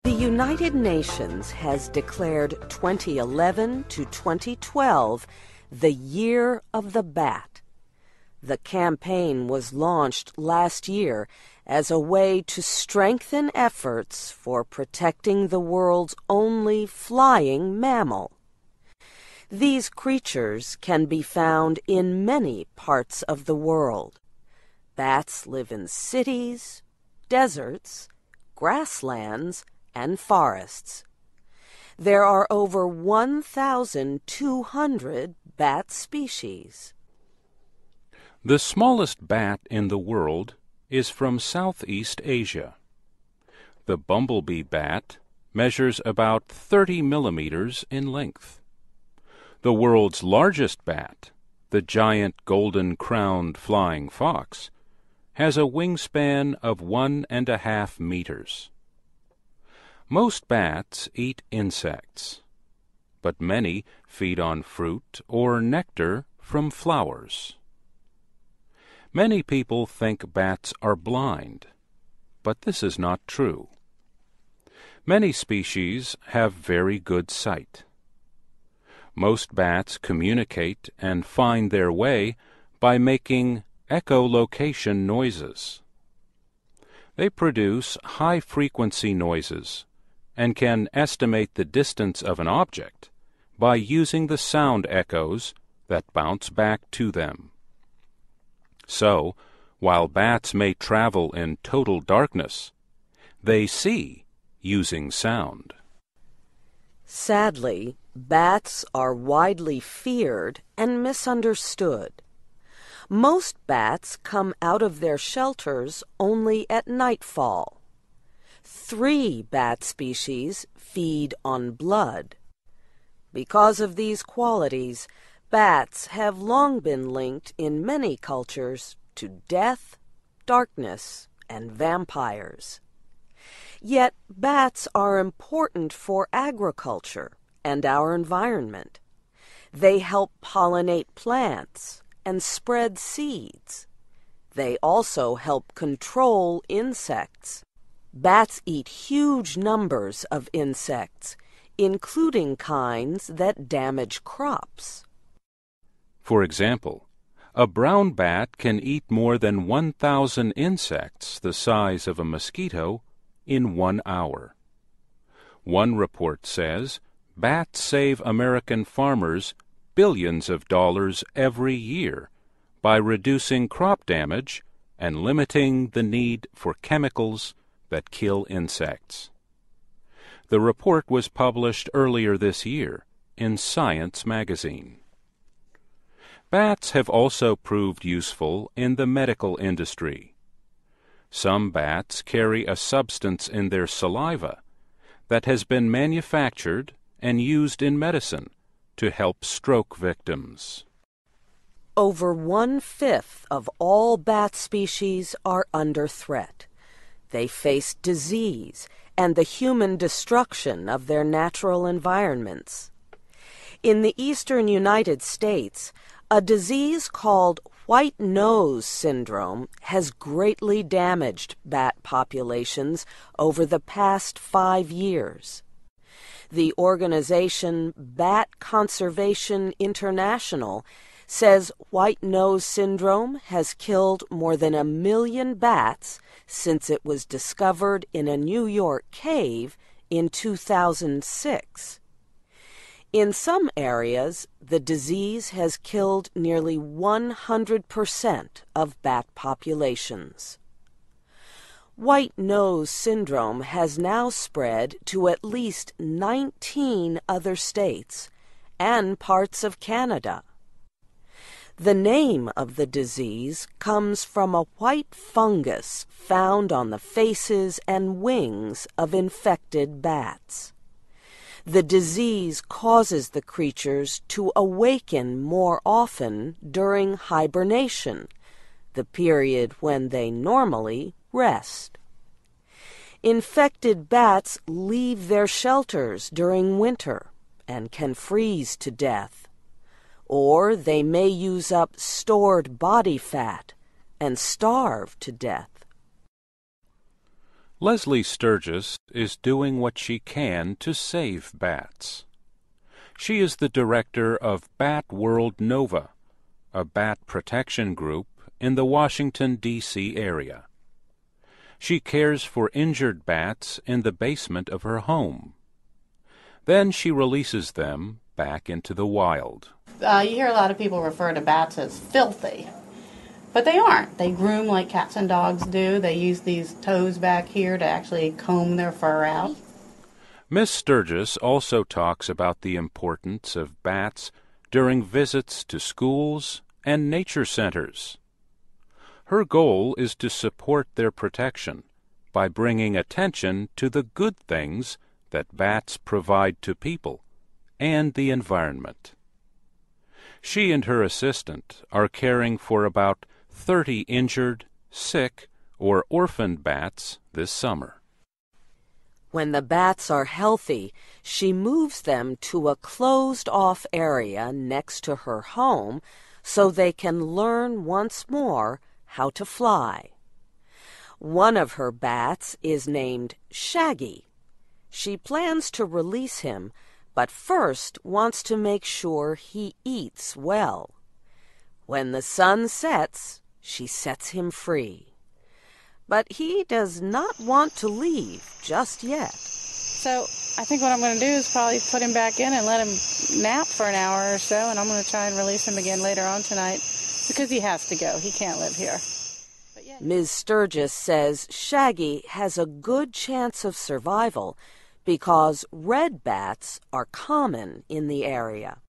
The United Nations has declared 2011 to 2012 the Year of the Bat. The campaign was launched last year as a way to strengthen efforts for protecting the world's only flying mammal. These creatures can be found in many parts of the world. Bats live in cities, deserts, grasslands, and forests. There are over 1,200 bat species. The smallest bat in the world is from Southeast Asia. The bumblebee bat measures about 30 millimeters in length. The world's largest bat, the giant golden-crowned flying fox, has a wingspan of 1.5 meters. Most bats eat insects, but many feed on fruit or nectar from flowers. Many people think bats are blind, but this is not true. Many species have very good sight. Most bats communicate and find their way by making echolocation noises. They produce high-frequency noises and can estimate the distance of an object by using the sound echoes that bounce back to them. So, while bats may travel in total darkness, they see using sound. Sadly, bats are widely feared and misunderstood. Most bats come out of their shelters only at nightfall. 3 bat species feed on blood. Because of these qualities, bats have long been linked in many cultures to death, darkness, and vampires. Yet bats are important for agriculture and our environment. They help pollinate plants and spread seeds. They also help control insects. Bats eat huge numbers of insects, including kinds that damage crops. For example, a brown bat can eat more than 1,000 insects the size of a mosquito in 1 hour. One report says bats save American farmers billions of dollars every year by reducing crop damage and limiting the need for chemicals that kill insects. The report was published earlier this year in Science magazine. Bats have also proved useful in the medical industry. Some bats carry a substance in their saliva that has been manufactured and used in medicine to help stroke victims. Over 1/5 of all bat species are under threat. They face disease and the human destruction of their natural environments. In the eastern United States, a disease called white nose syndrome has greatly damaged bat populations over the past 5 years. The organization Bat Conservation International says white nose syndrome has killed more than 1 million bats since it was discovered in a New York cave in 2006. In some areas, the disease has killed nearly 100% of bat populations. White nose syndrome has now spread to at least 19 other states and parts of Canada. The name of the disease comes from a white fungus found on the faces and wings of infected bats. The disease causes the creatures to awaken more often during hibernation, the period when they normally rest. Infected bats leave their shelters during winter and can freeze to death, or they may use up stored body fat and starve to death. Leslie Sturgis is doing what she can to save bats. She is the director of Bat World Nova, a bat protection group in the Washington, D.C. area. She cares for injured bats in the basement of her home. Then she releases them back into the wild. You hear a lot of people refer to bats as filthy, but they aren't. They groom like cats and dogs do. They use these toes back here to actually comb their fur out. Miss Sturgis also talks about the importance of bats during visits to schools and nature centers. Her goal is to support their protection by bringing attention to the good things that bats provide to people and the environment. She and her assistant are caring for about 30 injured, sick, or orphaned bats this summer. When the bats are healthy, she moves them to a closed-off area next to her home so they can learn once more how to fly. One of her bats is named Shaggy. She plans to release him, but first wants to make sure he eats well. When the sun sets, she sets him free. But he does not want to leave just yet. So I think what I'm going to do is probably put him back in and let him nap for an hour or so, and I'm going to try and release him again later on tonight because he has to go. He can't live here. Ms. Sturgis says Shaggy has a good chance of survival because red bats are common in the area.